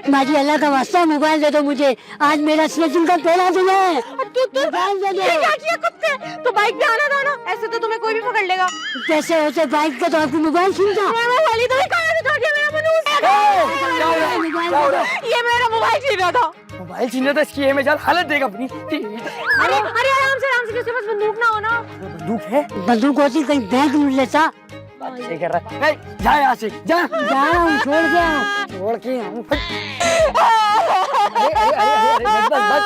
माजी अल्लाह का वास्ता मोबाइल दे दो मुझे, आज मेरा स्नेचिंग का पहला दिन है। तो बाइक पे आना था ना, ऐसे तो तुम्हें कोई भी पकड़ लेगा। कैसे होते बाइक का तो आपको मोबाइल छीनता। ये मेरा मोबाइल छीन रहा था। मोबाइल छीन रहा था, इसकी में जान हालत देगा अपनी। अरे आराम से, किसी के पास बंदूक ना हो ना। बंदूक है? बंदूक होती कहीं बैंक लूट लेता। बात कर रहा है, जा यहाँ से, जा छोड़ गया, छोड़ के आऊं।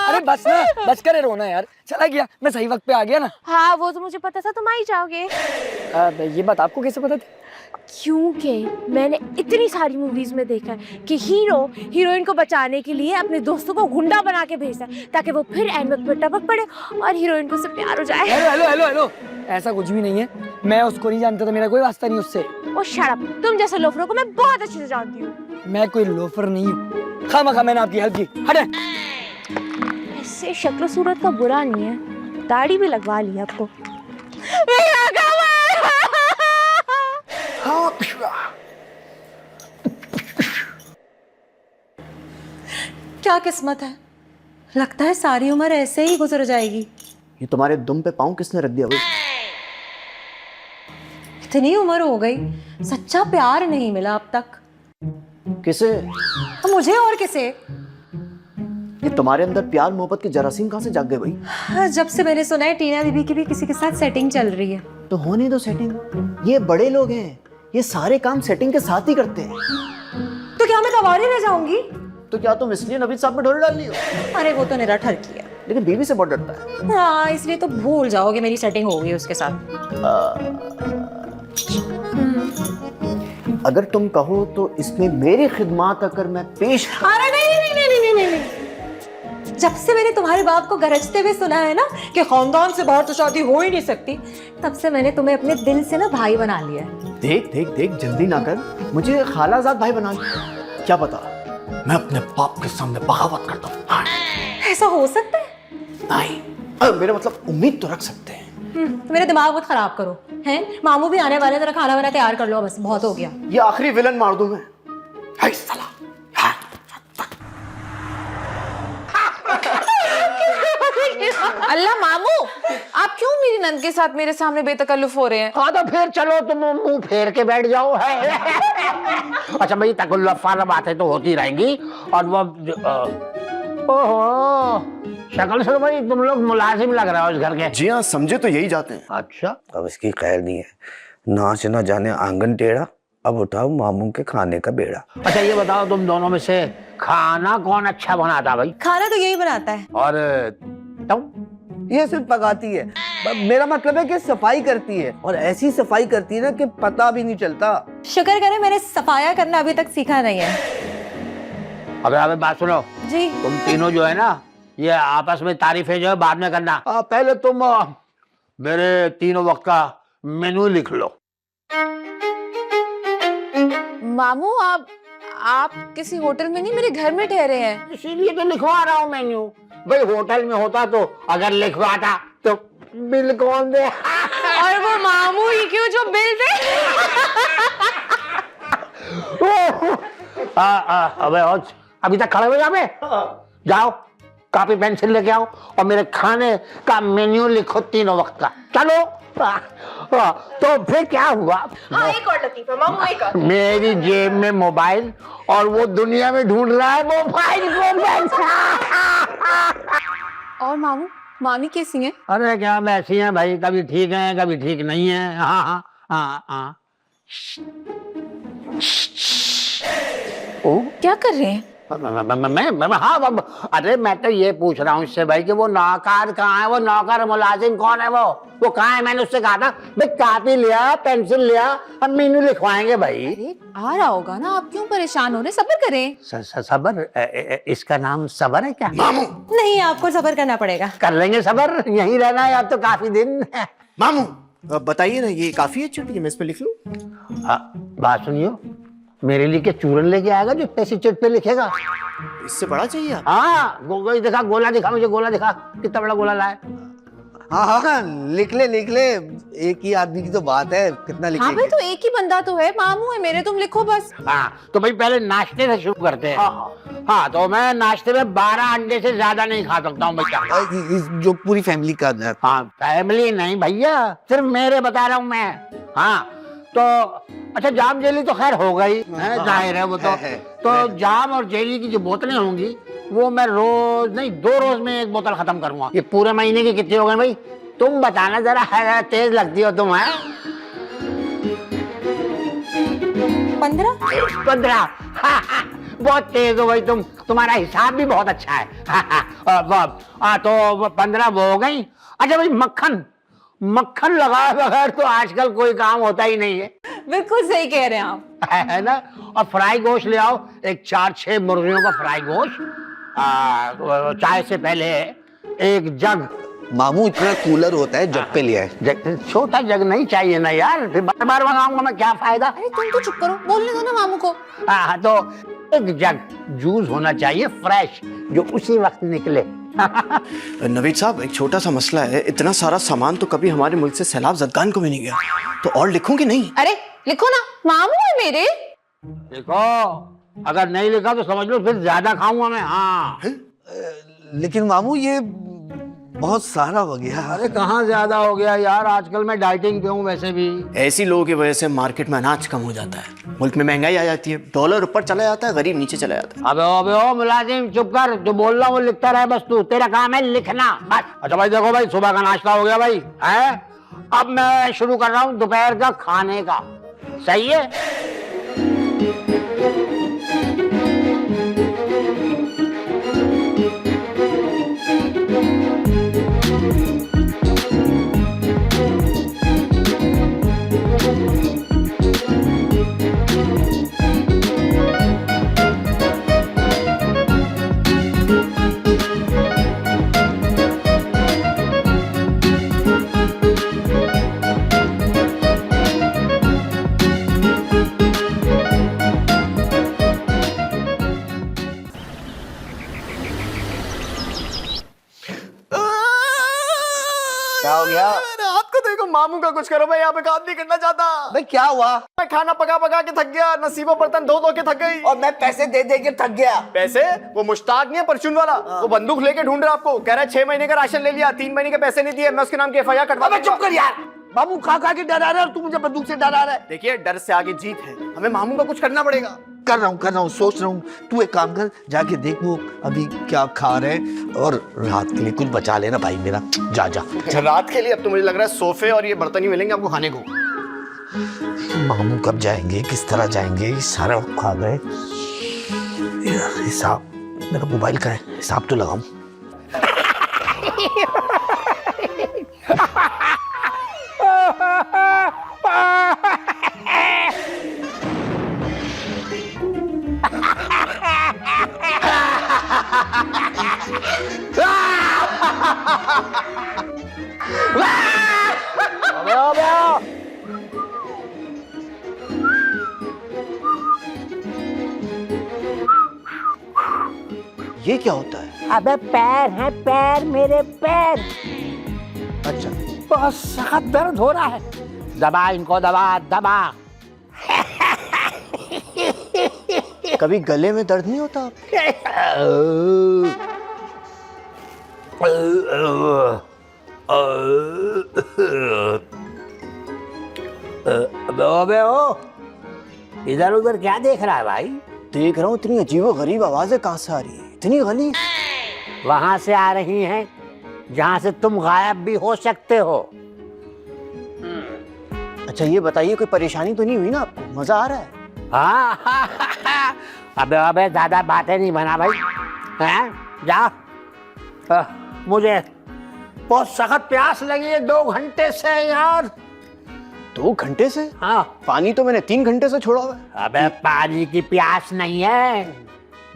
अरे बस ना, बस करे रोना यार, चला गया, मैं सही वक्त पे आ गया ना। हाँ वो तो मुझे पता था तुम आ ही जाओगे। ये बात आपको कैसे पता थी? क्योंकि मैंने इतनी सारी मूवीज में देखा है कि हीरो हीरोइन को बचाने के लिए अपने दोस्तों को गुंडा बना के भेजता है ताकि वो फिर एंड वक्त पर टपक पड़े और हीरोइन को उससे प्यार हो जाए। हेलो, ऐसा कुछ भी नहीं है, मैं उसको नहीं जानता था, मेरा कोई वास्ता नहीं उससे। ओ शट अप, तुम जैसे लोफरों को मैं बहुत अच्छे से जानती हूँ। मैं कोई लोफर नहीं हूँ, खामखा मैंने आपकी हेल्प की, हटे। इससे शक्ल सूरत का बुरा नहीं है, दाढ़ी भी लगवा ली आपको। क्या किस्मत है, लगता है सारी उम्र ऐसे ही गुजर जाएगी। ये तुम्हारे दुम पे पाँव किसने रख दिया भाई? इतनी उम्र हो गई, सच्चा प्यार नहीं मिला अब तक। किसे? मुझे और किसे? ये तुम्हारे अंदर प्यार मोहब्बत की जरासीम कहाँ से जाग गए भाई? जब से मैंने सुना है टीना दीदी की भी किसी के साथ सेटिंग चल रही है। तो होने दो सेटिंग, ये बड़े लोग हैं, ये सारे काम सेटिंग के साथ ही करते हैं। तो क्या मैं गंवारी रह जाऊंगी? तो क्या तुम इसलिए नवीद साहब में ढोल डाल रही हो? अरे वो तो निरा ठरकी है, लेकिन बीवी से बहुत डरता है। हाँ इसलिए तो भूल जाओगे मेरी सेटिंग हो गई उसके साथ। अगर तुम कहो तो इसमें मेरी खिदमत अगर मैं पेश। अरे नहीं। जब से मैंने तुम्हारे बाप को गरजते हुए सुना है ना कि खानदान से बाहर तो शादी हो ही नहीं सकती, तब से मैंने तुम्हें अपने दिल से ना भाई बना लिया है। देख जल्दी ना कर, मुझे खालाजाद भाई बना लिया। क्या पता मैं अपने बाप के सामने बगावत करता हूँ। ऐसा हो सकता है? नहीं, मेरा मतलब उम्मीद तो रख सकते हैं। मेरे दिमाग मत खराब करो, हैं? मामू भी आने वाले, जरा खाना वाना तैयार कर लो, बस बहुत हो गया। ये आखिरी विलन मार दूं मैं। हाय साला। अल्लाह मामू, आप क्यों मेरी नंद के साथ मेरे सामने बेतकल्लुफ हो रहे हैं? हाँ तो फिर चलो तुम मुंह फेर के बैठ जाओ है। अच्छा भाई, तकल्लुफ वाला बातें तो होती रहेंगी। और वो ओहो, शक्ल से भाई तुम लोग मुलाजिम लग रहे हो इस घर के। जी हाँ, समझे तो यही जाते हैं। अच्छा, अब इसकी खैर नहीं है, नाच ना जाने आंगन टेढ़ा, अब उठाओ मामू के खाने का बेड़ा। अच्छा ये बताओ तुम दोनों में से खाना कौन अच्छा बनाता भाई? खाना तो यही बनाता है। और तुम? ये सिर्फ पकाती है, मेरा मतलब है कि सफाई करती है, और ऐसी सफाई करती है ना कि पता भी नहीं चलता। शुक्र करें मैंने सफाया करना अभी तक सीखा नहीं है। अबे बात सुनो जी। तुम तीनों जो है ना, ये आपस में तारीफें जो है बाद में करना। पहले तुम मेरे तीनों वक्त का मेनू लिख लो। मामू आप किसी होटल में नहीं, मेरे घर में ठहरे हैं। इसीलिए तो लिखवा रहा हूँ मेन्यू। भाई होटल में होता तो अगर लिखवाता तो बिल कौन दे? और वो मामू ही क्यों जो बिल दे? अबे अभी तक खड़े हो यहाँ पे? जाओ कॉपी पेंसिल लेके आओ और मेरे खाने का मेन्यू लिखो तीनों वक्त का। चलो। तो फिर क्या हुआ? हाँ एक और लतीफा मामू, एक और। मेरी जेब में मोबाइल और वो दुनिया में ढूंढ रहा है मोबाइल को। और मामू मामी कैसी हैं? अरे क्या वैसी हैं भाई, कभी ठीक हैं कभी ठीक नहीं है। हाँ। ओ क्या कर रहे हैं? मैं हाँ अरे मैं तो ये पूछ रहा हूँ इससे भाई कि वो नौकर कहाँ है, वो नौकर मुलाजिम कौन है, वो कहाँ है? मैंने उससे कहा था भाई कापी लिया पेंसिल लिया, हम मेनू लिखवाएंगे भाई। अरे आ रहा होगा ना, आप क्यों परेशान हो रहे? सब्र करें। सबर? इसका नाम सबर है क्या? मामू नहीं, आपको सब्र करना पड़ेगा। कर लेंगे सबर, यहीं रहना है अब तो काफी दिन। मामू बताइए ना, ये काफी है चिट्ठी, मैं इस पे लिख लूं? बात सुनियो, मेरे लिए क्या चूरन लेके आएगा जो पैसे चिट पे लिखेगा? इससे बड़ा चाहिए? हाँ दिखा, गोला दिखा मुझे, गोला दिखा, कितना बड़ा गोला लाए। हाँ हाँ लिख ले लिख ले, एक ही आदमी की तो बात है, कितना हाँ लिखेंगे। भाई तो एक ही बंदा तो है, मामू है मेरे, तुम लिखो बस। हाँ तो भाई पहले नाश्ते से शुरू करते हैं। हाँ तो मैं नाश्ते में 12 अंडे से ज्यादा नहीं खा सकता हूँ भैया। जो पूरी फैमिली का है। हाँ फैमिली नहीं भैया, सिर्फ मेरे बता रहा हूँ मैं। हाँ तो अच्छा जाम जेली तो खैर हो गई है, जाहिर है वो तो। तो जाम और जेली की जो बोतलें होंगी वो मैं रोज नहीं 2 रोज में एक बोतल खत्म करूंगा। ये पूरे महीने की कितनी हो गई भाई? तुम बताना जरा, है तेज लगती हो तुम। है 15 बहुत तेज हो भाई तुम, तुम्हारा हिसाब भी बहुत अच्छा है। तो 15 वो हो गई। अच्छा भाई मक्खन लगाए बगैर तो आजकल कोई काम होता ही नहीं है। बिल्कुल सही कह रहे हैं आप। है ना। और फ्राई गोश्त ले आओ, एक 4-6 मुर्गियों का फ्राई गोश्त। चाय से पहले एक जग। मामू इतना कूलर होता है, जग पे लिया है। छोटा जग नहीं चाहिए ना यार, फिर बार बार मंगाऊंगा मैं, क्या फायदा। अरे तुम तो चुप करो, बोलने दो ना मामू को। हाँ तो एक जग जूस होना चाहिए फ्रेश, जो उसी वक्त निकले। नवीद साहब, एक छोटा सा मसला है, इतना सारा सामान तो कभी हमारे मुल्क से सैलाब जदगान को भी नहीं गया, तो और लिखूं कि नहीं? अरे लिखो ना, मामू है मेरे। देखो अगर नहीं लिखा तो समझ लो फिर ज्यादा खाऊंगा मैं। हाँ लेकिन मामू ये बहुत सारा हो गया। अरे कहाँ ज्यादा हो गया यार, आजकल मैं डाइटिंग पे हूँ वैसे भी। ऐसी लोगों की वजह से मार्केट में अनाज कम हो जाता है, मुल्क में महंगाई आ जाती है, डॉलर ऊपर चला जाता है, गरीब नीचे चला जाता है। अबे ओ मुलाजिम चुप कर, जो बोल रहा हूँ वो लिखता रहे बस, तू तेरा काम है लिखना बस। अच्छा भाई देखो भाई, सुबह का नाश्ता हो गया भाई है, अब मैं शुरू कर रहा हूँ दोपहर का खाने का। सही है? क्या हो गया? आपको देखो, मामू का कुछ करो, मैं यहाँ पे काम नहीं करना चाहता। भाई क्या हुआ? मैं खाना पका पका के थक गया, नसीबों बर्तन धो धो के थक गई। और मैं पैसे दे दे के थक गया। पैसे? वो मुश्ताक नहीं है परचून वाला, वो बंदूक लेके ढूंढ रहा है आपको, कह रहा है 6 महीने का राशन ले लिया, 3 महीने के पैसे नहीं दिए, मैं उसके नाम की FIR कटवा। अबे चुप कर यार, मामू खा खा के डरा रहा है और तू मुझे बंदूक से डरा रहा है। देखिए, डर से आगे जीत है, हमें मामू का कुछ करना पड़ेगा। कर रहा हूँ, सोच रहा हूँ। तू एक काम कर, जाके देख वो अभी क्या खा रहे हैं और रात के लिए कुछ बचा लेना भाई मेरा। जा जा। रात के लिए अब तो मुझे लग रहा है सोफे और ये बर्तन ही मिलेंगे आपको खाने को। मामू कब जाएंगे, किस तरह जाएंगे, ये सारा खा गए। हिसाब, मेरा मोबाइल का है, हिसाब तो लगाऊं। ये क्या होता है? अबे पैर हैं, पैर, मेरे पैर। अच्छा, बहुत सख्त दर्द हो रहा है, दबा इनको, दबा। कभी गले में दर्द नहीं होता? अबे ओ, इधर उधर क्या देख रहा है भाई? देख रहा हूँ, इतनी अजीबो गरीब आवाजें कहाँ से आ रही है, इतनी गली। वहां से आ रही हैं जहां से तुम गायब भी हो सकते हो। अच्छा ये बताइए, कोई परेशानी तो नहीं हुई ना आपको? मजा आ रहा है? हाँ अबे ज्यादा बातें नहीं बना भाई, हैं? जा। मुझे बहुत सख्त प्यास लगी है 2 घंटे से यार। 2 घंटे से? हाँ। पानी तो मैंने 3 घंटे से छोड़ा हुआ है। अबे पानी की प्यास नहीं है,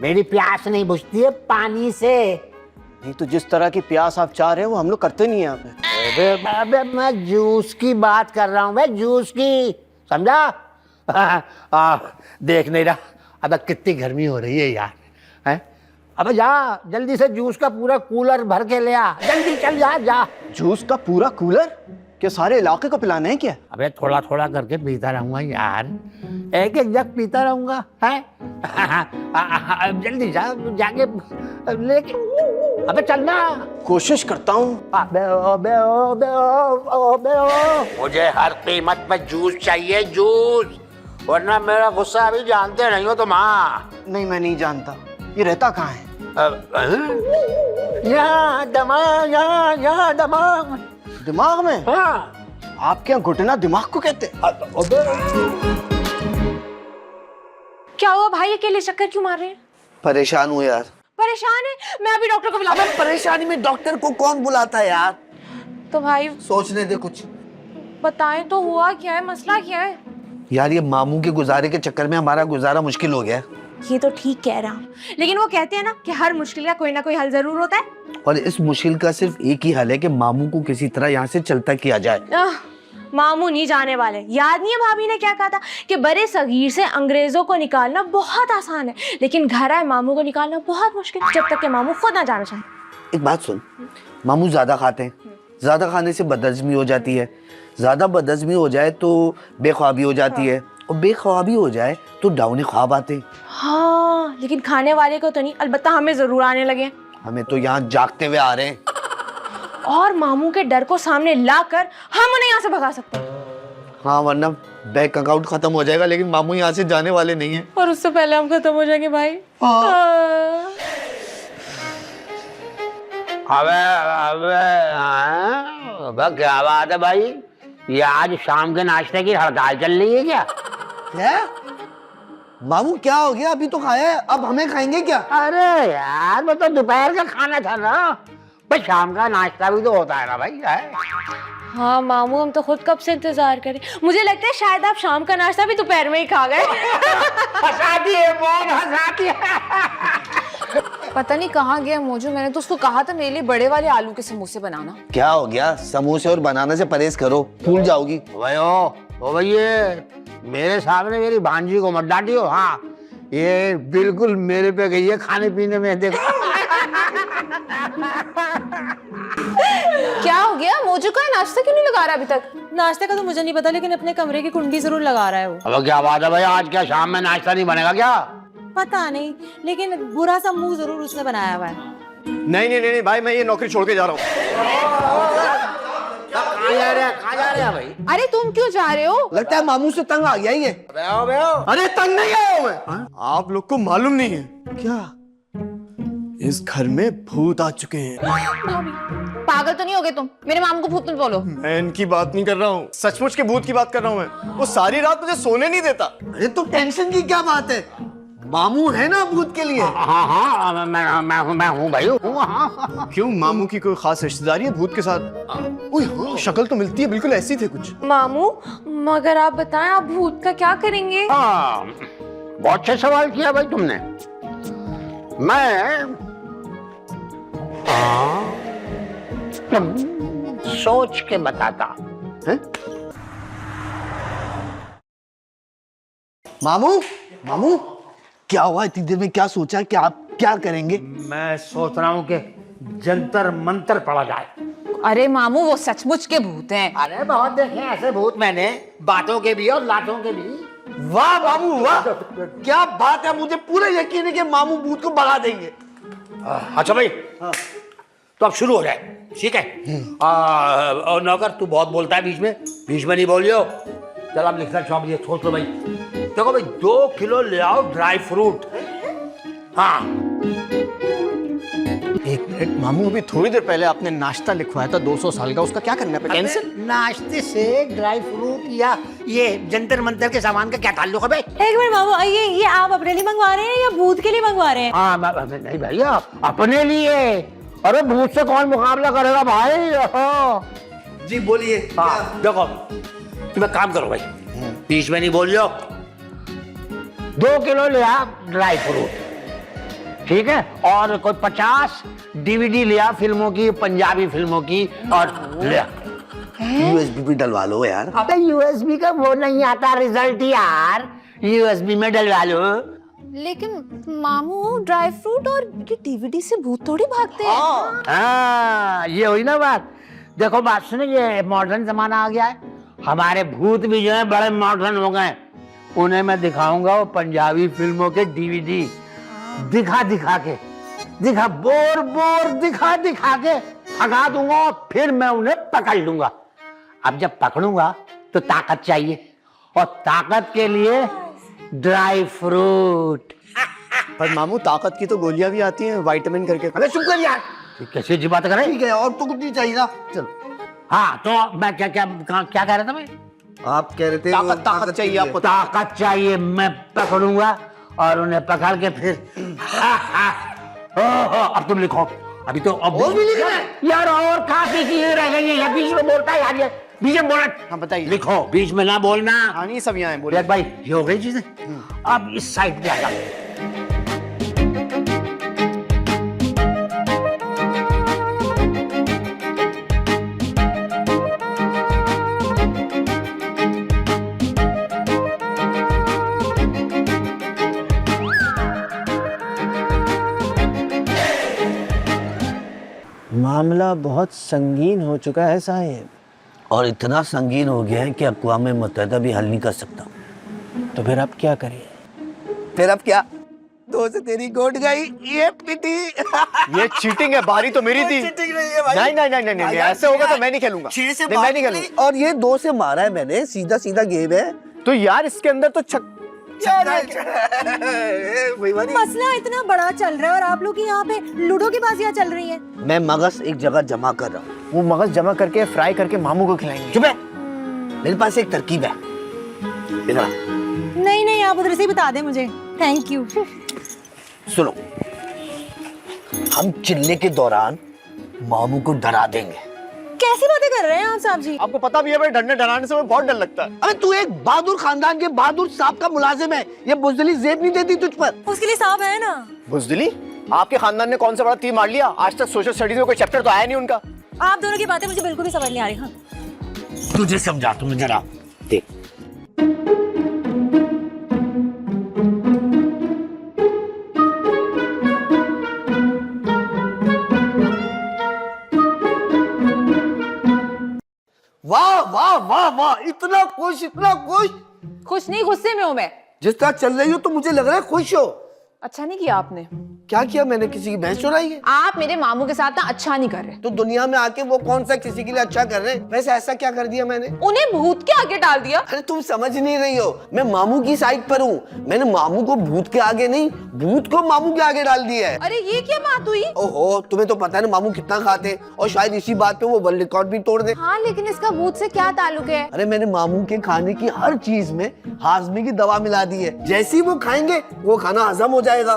मेरी प्यास नहीं बुझती है पानी से। नहीं तो जिस तरह की प्यास आप चाह रहे हैं वो हम लोग करते नहीं है यहाँ पे। अबे मैं जूस की बात कर रहा हूँ, मैं जूस की, समझा? देख नहीं रहा अबे कितनी गर्मी हो रही है यार, हैं? अबे जा जल्दी से जूस का पूरा कूलर भर के ले आ, जल्दी चल जा। जूस का पूरा कूलर? क्या सारे इलाके को पिलाना है क्या? अबे थोड़ा थोड़ा करके पीता रहूंगा यार, एक एक जग पीता रहूंगा है। जल्दी जा, जाके लेके, अबे चलना। कोशिश करता हूँ। मुझे हर कीमत पे जूस चाहिए, जूस, वरना मेरा गुस्सा अभी जानते नहीं हो तुम। हाँ नहीं, मैं नहीं जानता। ये रहता कहाँ है? यहाँ दिमाग, यहाँ दिमाग। दिमाग में? हाँ। आपके यहाँ घुटना दिमाग को कहते? क्या हुआ भाई, अकेले चक्कर क्यों मार रहे हैं? परेशान हूँ यार। परेशान है? मैं अभी डॉक्टर को बुलाऊं। परेशानी में डॉक्टर को कौन बुलाता है यार? तो भाई सोचने दे कुछ। बताएं तो हुआ क्या है, मसला क्या है? यार ये मामू के गुजारे के चक्कर में हमारा गुजारा मुश्किल हो गया। ये तो ठीक कह रहा हूँ, लेकिन वो कहते हैं ना कि हर मुश्किल का कोई ना कोई हल जरूर होता है। और इस मुश्किल का सिर्फ एक ही हल है कि मामू को किसी तरह यहाँ से चलता किया जाए। मामू नहीं जाने वाले। याद नहीं है भाभी ने क्या कहा था कि बड़े सगीर से अंग्रेजों को निकालना बहुत आसान है, लेकिन घर आए मामू को निकालना बहुत मुश्किल, जब तक कि मामू खुद ना जाना चाहे। एक बात सुन, मामू ज्यादा खाते हैं, ज्यादा खाने से बदहजमी हो जाती है, ज्यादा बदहजमी हो जाए तो बेख्वाबी हो जाती है, और बेख्वाबी हो जाए तो डाउने ख्वाब आते। हाँ, लेकिन खाने वाले को तो नहीं, अलबत्ता हमें जरूर आने लगे। हमें तो यहाँ जागते हुए आ रहे हैं। और मामू के डर को सामने लाकर हम उन्हें यहाँ से भगा सकते हैं। हाँ, वरना बैंक अकाउंट खत्म हो जाएगा, लेकिन मामू यहाँ से जाने वाले नहीं है। और उससे पहले हम खत्म हो जाएंगे भाई। अबे क्या बात है भाई, ये आज शाम के नाश्ते की हड़ताल चल रही है क्या? क्या मामू, क्या हो गया? अभी तो खाया है, अब हमें खाएंगे क्या? अरे यार वो तो दोपहर का खाना था ना, भाई शाम का नाश्ता भी तो होता है ना भाई। है हाँ मामू, हम तो खुद कब से इंतजार करें। मुझे लगता है शायद आप शाम का नाश्ता भी दोपहर में ही खा गए। हंसाती है, बहुत हंसाती है। पता नहीं कहाँ गया मोजू, मैंने तो उसको कहा था मेरे लिए बड़े वाले आलू के समोसे बनाना। क्या हो गया? समोसे और बनाने से परहेज करो, फूल जाओगी। ओ भैया, मेरे सामने मेरी भांजी को मत डांटियो। हाँ, ये बिल्कुल मेरे पे गई है खाने पीने में, देखो। क्या हो गया मोजू का नाश्ता क्यों नहीं लगा रहा अभी तक? नाश्ते का तो मुझे नहीं पता, लेकिन अपने कमरे की कुंडी जरूर लगा रहा है वो। अब क्या बात है भाई, आज क्या शाम में नाश्ता नहीं बनेगा क्या? पता नहीं, लेकिन बुरा सा मुंह जरूर उसने बनाया हुआ है। नहीं भाई, मैं ये नौकरी छोड़ के जा रहा हूँ। कहाँ जा रहे हैं भाई? अरे तुम क्यों जा रहे हो? लगता है मामू से तंग आ गया ये। अरे तंग नहीं आया हूँ मैं। आप लोग को मालूम नहीं है क्या? इस घर में भूत आ चुके हैं। पागल तो नहीं हो गए तुम? मेरे मामू को भूत मत बोलो। मैं इनकी बात नहीं कर रहा हूँ, सचमुच के भूत की बात कर रहा हूँ मैं। वो सारी रात मुझे सोने नहीं देता। अरे तो टेंशन की क्या बात है, मामू है ना भूत के लिए। हाँ, मैं हूँ भाई। हाँ। क्यों, मामू की कोई खास रिश्तेदारी है भूत के साथ? ओए, शक्ल तो मिलती है, बिल्कुल ऐसी थे कुछ। मामू, मगर आप बताएं, आप भूत का क्या करेंगे? हाँ, बहुत अच्छा सवाल किया भाई तुमने। मैं सोच के बताता है? मामू क्या हुआ? इतनी देर में क्या सोचा कि आप क्या करेंगे? मैं सोच रहा हूँ कि जंतर मंतर पड़ा जाए। अरे मामू, वो सचमुच के भूत हैं। अरे बहुत देखे ऐसे भूत मैंने, बातों के भी और लातों के भी। वाह मामू वाह, क्या बात है। मुझे पूरा यकीन है कि मामू भूत को भगा देंगे। अच्छा भाई, तो अब शुरू हो जाए, ठीक है? और नौकर, तू बहुत बोलता है, बीच में नहीं बोलियो। चल अब लिखना चाहिए, सोच लो भाई। देखो भाई, 2 किलो ले आओ ड्राई फ्रूट। हाँ, एक मिनट मामू, अभी थोड़ी देर पहले आपने नाश्ता लिखवाया था 200 साल का, उसका क्या करना है? कैंसिल? नाश्ते से ड्राई फ्रूट या ये जंतर मंतर के सामान का क्या ताल्लुक है भाई? एक मिनट मामू, ये आप अपने लिए मंगवा रहे हैं या भूत के लिए मंगवा रहे हैं? हाँ, नहीं भैया, अपने लिए। अरे भूत से कौन मुकाबला करेगा भाई? जी बोलिए। हाँ, देखो तुम एक काम करो भाई, बीच में नहीं बोलियो। 2 किलो ले आ ड्राई फ्रूट, ठीक है? और कोई 50 DVD लिया फिल्मों की, पंजाबी फिल्मों की, और ले USB भी डलवा लो यार। अबे USB का वो नहीं आता रिजल्ट यार, USB में डलवा लो। लेकिन मामू, ड्राई फ्रूट और ये DVD से भूत थोड़ी भागते हैं। हाँ, ये हुई ना बात। देखो बात सुनो, ये मॉडर्न जमाना आ गया है, हमारे भूत भी जो है बड़े मॉडर्न हो गए। उन्हें मैं दिखाऊंगा वो पंजाबी फिल्मों के डीवीडी, दिखा दिखा के थका दूंगा, और फिर मैं उन्हें पकड़ लूंगा। अब जब पकड़ूंगा तो ताकत चाहिए, और ताकत के लिए ड्राई फ्रूट। पर मामू ताकत की तो गोलियां भी आती हैं विटामिन करके। अरे चुप कर यार। कैसे जी बात करें? ठीक है, और तो कुछ नहीं चाहिए ना। चल। हाँ तो मैं क्या कह रहा था मैं? आप कह रहे थे ताकत चाहिए आपको। ताकत चाहिए, मैं पकड़ूंगा और उन्हें पकड़ के फिर अब तुम लिखो। अभी तो अब और भी लिखना है यार, और काफी चीजें रह गई हैं। बीच में बोलता है यार, ये बीच में बोला। हाँ बताइए। लिखो, बीच में ना बोलना। हाँ नहीं सब यहाँ है, बोलिए। देख भाई, ये हो गई चीजें। अब इस साइड पे आ जा। मामला बहुत संगीन हो चुका है साहिब। और इतना संगीन हो गया है कि अक़वाम मुत्तहिदा भी हल नहीं कर सकता। तो फिर आप क्या करिए? फिर अब क्या? दो से तेरी गोट गई, ये पिटी। ये चीटिंग है, बारी तो मेरी थी। चीटिंग नहीं है भाई। नहीं, ऐसे होगा तो मैं नहीं खेलूंगा। मैं नहीं खेलूंगा। और ये दो से मारा है मैंने, सीधा सीधा गेम है। तो यार इसके अंदर तो मसला इतना बड़ा चल रहा है और आप लोग की यहाँ पे लूडो की बाजियां चल रही हैं। मैं मगज एक जगह जमा कर रहा हूँ। वो मगज जमा करके फ्राई करके मामू को खिलाएंगे। चुप है, मेरे पास एक तरकीब है। इधर आ। नहीं आप उधर से ही बता दें मुझे, थैंक यू। सुनो, हम चिल्ले के दौरान मामू को डरा देंगे। कैसी बातें कर रहे हैं आप साहब जी? आपको पता भी है, डरने डराने से मुझे बहुत डर लगता है। अबे तू एक बहादुर खानदान के बहादुर साहब का मुलाजिम है, ये बुज़दिली जेब नहीं देती तुझ पर। उसके लिए साहब है ना। बुज़दिली? आपके खानदान ने कौन सा बड़ा तीर मार लिया? आज तक सोशल स्टडीज में कोई चैप्टर तो आया नहीं उनका। आप दोनों की बातें मुझे बिल्कुल भी समझ नहीं आ रही। हाँ। तुझे समझा, तुम्हें जरा देख। वाह वाह वाह वाह, इतना खुश, इतना खुश। खुश नहीं, गुस्से में हूँ मैं। जिस तरह चल रही हो तो मुझे लग रहा है खुश हो। अच्छा नहीं किया आपने। क्या किया मैंने? किसी की भैंस चुराई है? आप मेरे मामू के साथ ना अच्छा नहीं कर रहे। तो दुनिया में आके वो कौन सा किसी के लिए अच्छा कर रहे हैं? वैसे ऐसा क्या कर दिया मैंने? उन्हें भूत के आगे डाल दिया। अरे तुम समझ नहीं रही हो, मैं मामू की साइड पर हूँ। मैंने मामू को भूत के आगे नहीं, भूत को मामू के आगे डाल दिया है। अरे ये क्या बात हुई? ओहो, तुम्हें तो पता है ना मामू कितना खाते हैं, और शायद इसी बात पे वो वर्ल्ड रिकॉर्ड भी तोड़ दे। हाँ लेकिन इसका भूत से क्या ताल्लुक है? अरे मैंने मामू के खाने की हर चीज में हाजमे की दवा मिला दी है। जैसे ही वो खाएंगे वो खाना हजम हो जाएगा,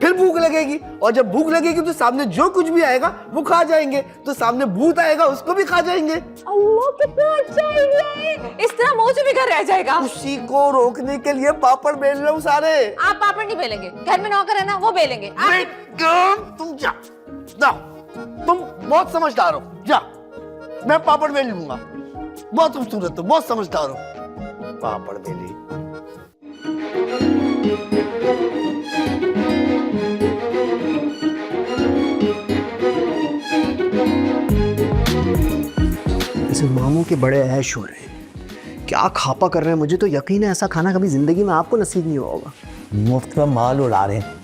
फिर भूख लगेगी, और जब भूख लगेगी तो सामने जो कुछ भी आएगा वो खा जाएंगे, तो सामने भूत आएगा उसको भी खा जाएंगे। अल्लाह कितना अच्छा आइडिया है। इस तरह मुंह से भी घर रह जाएगा। उसी को रोकने के लिए पापड़ बेल रहे हूँ सारे। आप पापड़ नहीं बेलेंगे, घर में नौकर है ना वो बेलेंगे। तुम जा, तुम बहुत समझदार हो, जा, मैं पापड़ बेल लूंगा। बहुत खूबसूरत हो, बहुत समझदार हो। पापड़ बेली। ऐसे मामू के बड़े ऐश हो रहे हैं, क्या खापा कर रहे हैं। मुझे तो यकीन है ऐसा खाना कभी जिंदगी में आपको नसीब नहीं होगा। मुफ्त में माल उड़ा रहे हैं,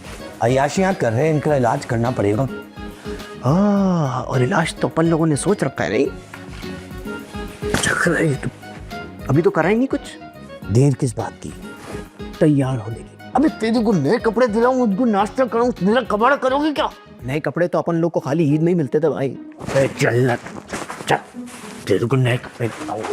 अय्याशियाँ कर रहे हैं, इनका इलाज करना पड़ेगा। और इलाज तो अपन लोगों ने सोच रखा है। नहीं अभी तो कराएंगे कुछ। देर किस बात की? तैयार होने की। अबे तेरे को नए कपड़े दिलाऊं, उनको नाश्ता कराऊं, मेरा कबाड़ करोगे क्या? नए कपड़े तो अपन लोग को खाली ईद में ही मिलते थे भाई। चल ना, चल, तेरे को नए कपड़े दिलाऊंगा।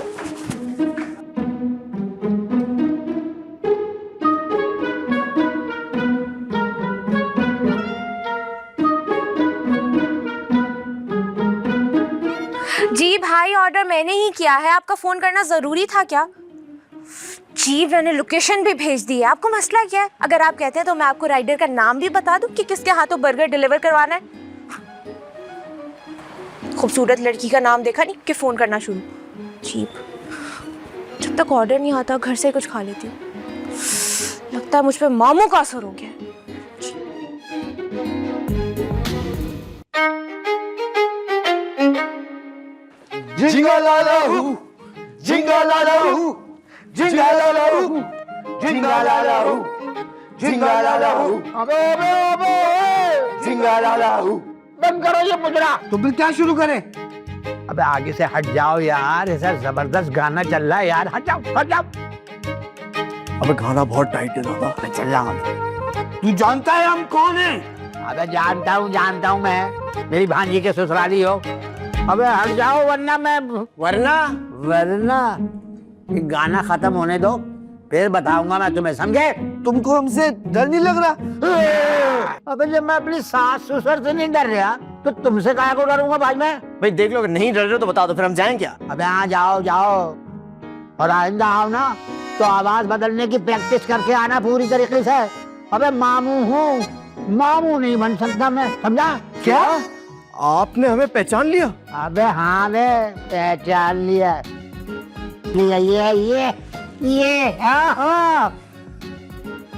जी भाई, ऑर्डर मैंने ही किया है, आपका फोन करना जरूरी था क्या? जी मैंने लोकेशन भी भेज दी है। आपको मसला क्या है? अगर आप कहते हैं तो मैं आपको राइडर का नाम भी बता दूं कि किसके हाथों बर्गर डिलीवर करवाना है। खूबसूरत लड़की का नाम देखा नहीं कि फोन करना शुरू। चीप, जब तक ऑर्डर नहीं आता घर से कुछ खा लेती हूँ। लगता है मुझ पे मामू का असर हो गया। जिंगालालाहू, जिंगालालाहू, जिंगालालाहू, जिंगालालाहू, जिंगालालाहू, अबे अबे अबे जिंगालालाहू। बंद करो ये मुजरा। तो फिर क्या शुरू करें? अबे आगे से हट जाओ यार, ऐसा जबरदस्त गाना चल रहा है यार, हट जाओ हट जाओ। अबे गाना बहुत टाइट है दादा। अबे चल रहा हूँ। तू जानता है हम कौन हैं? अबे जानता हूँ मैं, मेरी भांजी के ससुराली हो। अबे हट जाओ वरना मैं वरना ये गाना खत्म होने दो, फिर बताऊंगा मैं तुम्हें, समझे? तुमको हमसे डर नहीं लग रहा? अबे जब मैं अपनी सास ससुर से नहीं डर रहा तो तुमसे काहे को डरूंगा भाई मैं? भाई देख लो, अगर नहीं डर रहे हो तो बता दो, फिर हम जाएं क्या? अबे हाँ जाओ और आइंदा आओ ना तो आवाज बदलने की प्रैक्टिस करके आना पूरी तरीके से। अबे मामू हूँ, मामू नहीं बन सकता मैं, समझा? क्या आपने हमें पहचान लिया? अबे हाँ बे, पहचान लिया। ये हाँ।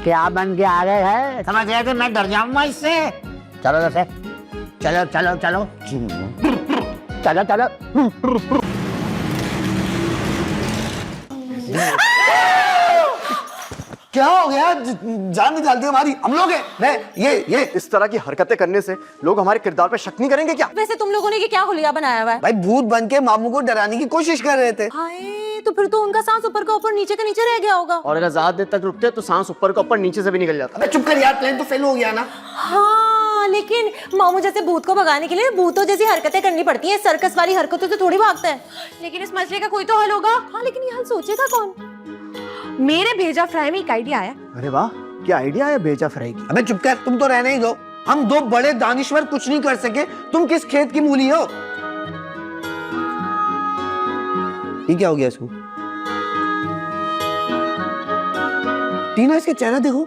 क्या बन के आ गए हैं? समझ गए थे मैं डर जाऊंगा इससे। चलो जैसे चलो चलो चलो चलो चलो। क्या हो गया? जान निकाल दी हमारी। हम लोग हैं मैं ये इस तरह की हरकतें करने से लोग हमारे किरदार पे शक नहीं करेंगे क्या? वैसे तुम लोगों ने ये क्या हुलिया बनाया हुआ है? भाई भूत बन के मामू को डराने की कोशिश कर रहे थे। हाय, तो फिर तो उनका सांस ऊपर का ऊपर नीचे का नीचे रह गया होगा। और अगर ज्यादा देर तक रुकते तो सांस ऊपर का ऊपर नीचे से भी निकल जाता। अबे चुप कर यार, प्लान तो फेल हो गया ना। हाँ, लेकिन मामू जैसे भूत को भगाने के लिए भूतों जैसी हरकतें करनी पड़ती हैं। सर्कस वाली हरकतों से थोड़ी भागते हैं। लेकिन इस मसले का कोई तो हल होगा। हाँ, लेकिन ये हल सोचेगा कौन? मेरे भेजा फ्राई में एक आइडिया आया। अरे वाह, क्या आइडिया है भेजा फ्राई की। अबे चुप कर, तुम तो रहने ही दो। हम दो बड़े दानिश्वर कुछ नहीं कर सके, तुम किस खेत की मूली हो? ये क्या हो गया इसको? टीना, इसका चेहरा देखो।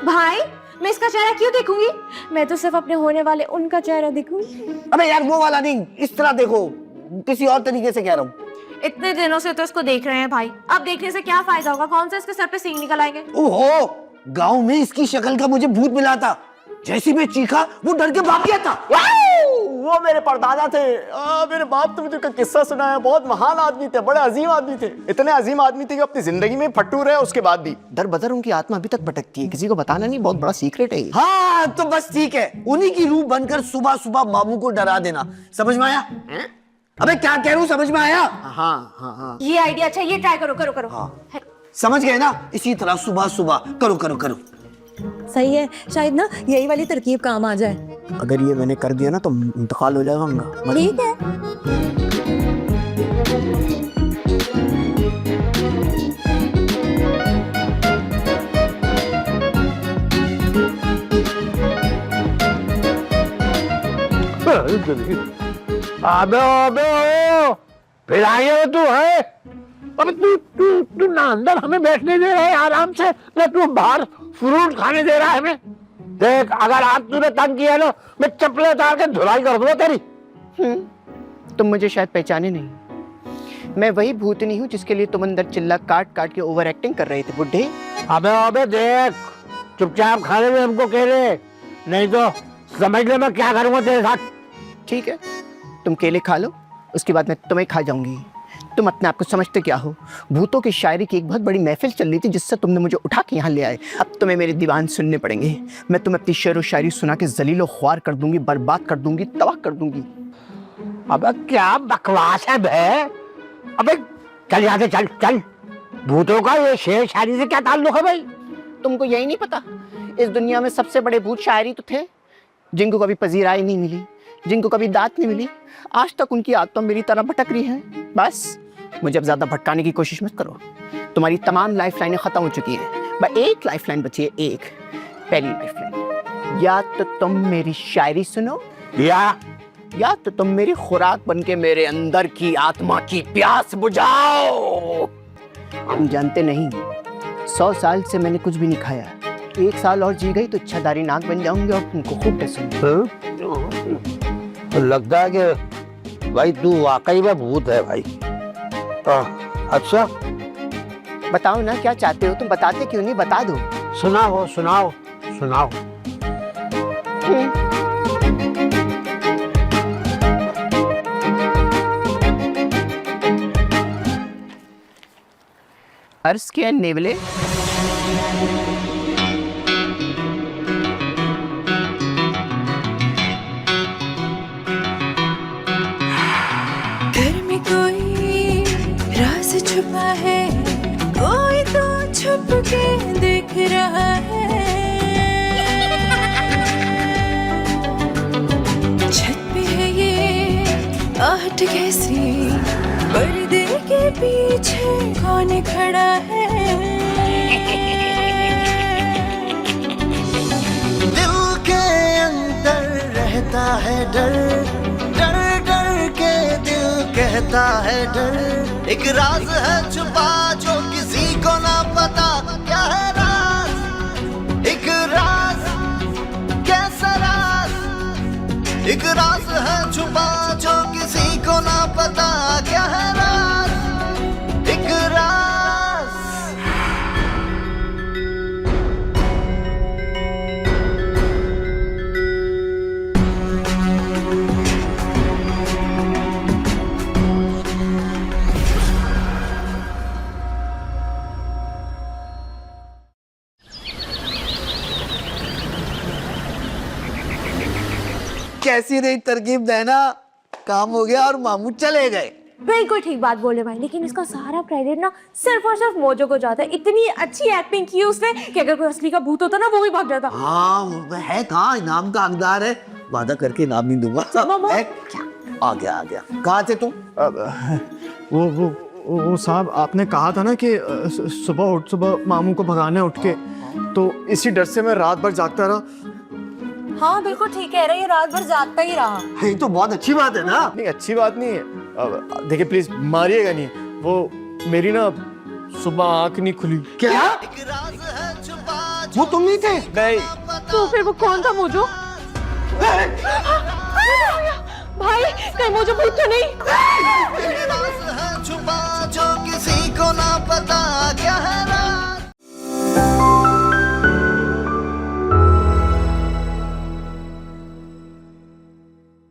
भाई मैं इसका चेहरा क्यों देखूंगी? मैं तो सिर्फ अपने होने वाले उनका चेहरा देखूंगी। अबे यार वो वाला नहीं, इस तरह देखो, किसी और तरीके से कह रहा हूँ। इतने दिनों से तो इसको देख रहे हैं भाई, अब देखने से क्या फायदा होगा? कौन सा इसके सर पे सींग निकल आएंगे? ओहो, गांव में इसकी शक्ल का मुझे भूत मिला था। जैसी मैं चीखा वो डर के भाग गया था। वो मेरे परदादा थे। मेरे बाप तो मुझे का किस्सा सुनाया। बहुत महान आदमी थे, बड़े अजीम आदमी थे। इतने अजीम आदमी थे कि अपनी जिंदगी में फट्टू रहे, उसके बाद भी दर बदर उनकी आत्मा अभी तक भटकती है। किसी को बताना नहीं, बहुत बड़ा सीक्रेट है। हाँ तो बस ठीक है, उन्हीं की रूह बनकर सुबह सुबह मामू को डरा देना। समझ में आया? अबे क्या कह रहा हूँ, समझ में आया? हाँ। ये आइडिया अच्छा, ये ट्राई करो। हाँ। समझ गए ना? इसी तरह सुबह सुबह करो। सही है, शायद ना यही वाली तरकीब काम आ जाए। अगर ये मैंने कर दिया ना तो इंतकाल हो जाएगा उनका। ठीक है। अबे फिर आए तू है? अबे तू ना अंदर हमें बैठने दे रहा है आराम से, ना तू बाहर फ्रूट खाने दे रहा है हमें। देख, अगर आज तूने तंग किया ना, मैं चप्पलें उतार के धुलाई कर दूंगा तेरी। तुम मुझे शायद पहचाने नहीं। मैं वही भूतनी हूँ जिसके लिए तुम अंदर चिल्ला काट काट के ओवर एक्टिंग कर रहे थे बुड्ढे। अबे देख, चुपचाप खाने में हमको कह रहे, नहीं तो समझ ले मैं क्या करूंगा तेरे साथ। ठीक है, तुम केले खा लो, उसके बाद मैं तुम्हें खा जाऊंगी। तुम अपने आप को समझते क्या हो? भूतों की शायरी की एक बहुत बड़ी महफिल चल रही थी जिससे तुमने मुझे उठा के यहाँ ले आए। अब तुम्हें मेरे दीवान सुनने पड़ेंगे। मैं तुम्हें अपनी शेर व शायरी सुना के जलीलो ख्वार कर दूंगी, बर्बाद कर दूंगी, तबाह कर दूंगी। अबे क्या बकवास है बे? अबे चल यहाँ से, चल। भूतों का ये शेर शायरी से क्या ताल्लुक है भाई? तुमको यही नहीं पता, इस दुनिया में सबसे बड़े भूत शायरी तो थे, जिनको कभी पजीराई नहीं मिली, जिनको कभी दात नहीं मिली। आज तक उनकी आत्मा मेरी तरह भटक रही है। बस मुझे अब ज्यादा भटकाने की कोशिश मत करो। तुम्हारी तमाम लाइफ लाइनें खत्म हो चुकी है, बस एक लाइफ लाइन बची है, एक पहली लाइफ लाइन। या तो तुम मेरी शायरी सुनो, या तो तुम मेरी खुराक बन के मेरे अंदर की आत्मा की प्यास बुझाओ। हम जानते नहीं, 100 साल से मैंने कुछ भी नहीं खाया। 1 साल और जी गई तो इच्छाधारी नाग बन जाऊंगे और तुमको खूब तो लगता है कि भाई तू वाकई में भूत है भाई। अच्छा बताओ ना, क्या चाहते हो? तुम बताते क्यों नहीं? बता दो। सुनाओ। हर्ष के नेवले। घर में कोई राज छुपा है, कोई तो छुप के देख रहा है। छत पे है ये आहट कैसी, पर्दे के पीछे कौन खड़ा है। दिल के अंदर रहता है डर, डर डर के दिल कहता है डर। एक राज है छुपा जो किसी को ना पता, क्या है राज, एक राज, कैसा राज। एक राज है छुपा जो किसी को ना पता, क्या है राज, एक राज। कैसी रही तरकीब देना, काम हो गया और मामू चले गए। बिल्कुल ठीक बात बोले भाई, लेकिन इसका सारा क्रेडिट ना सिर्फ और सिर्फ मोजो को जाता है। इतनी अच्छी एक्टिंग की उसने कि अगर कोई असली का भूत होता ना वो भी भाग जाता। हाँ वो है कहाँ, इनाम का हकदार है, वादा करके इनाम नहीं दूंगा। आ गया। कहाँ थे तुम? वो साहब आपने कहा था ना कि सुबह मामू को भगाना है उठ के, तो इसी डर से मैं रात भर जागता रहा। हाँ बिल्कुल ठीक कह रहे हैं, रात भर जागता ही रहा। ये तो बहुत अच्छी बात है ना। नहीं अच्छी बात नहीं है, देखिए प्लीज मारिएगा नहीं, वो मेरी ना सुबह आंख नहीं खुली। क्या? वो तुम नहीं थे? नहीं। तो फिर वो कौन था मोजो? भाई कहीं मोजो भूत तो नहीं?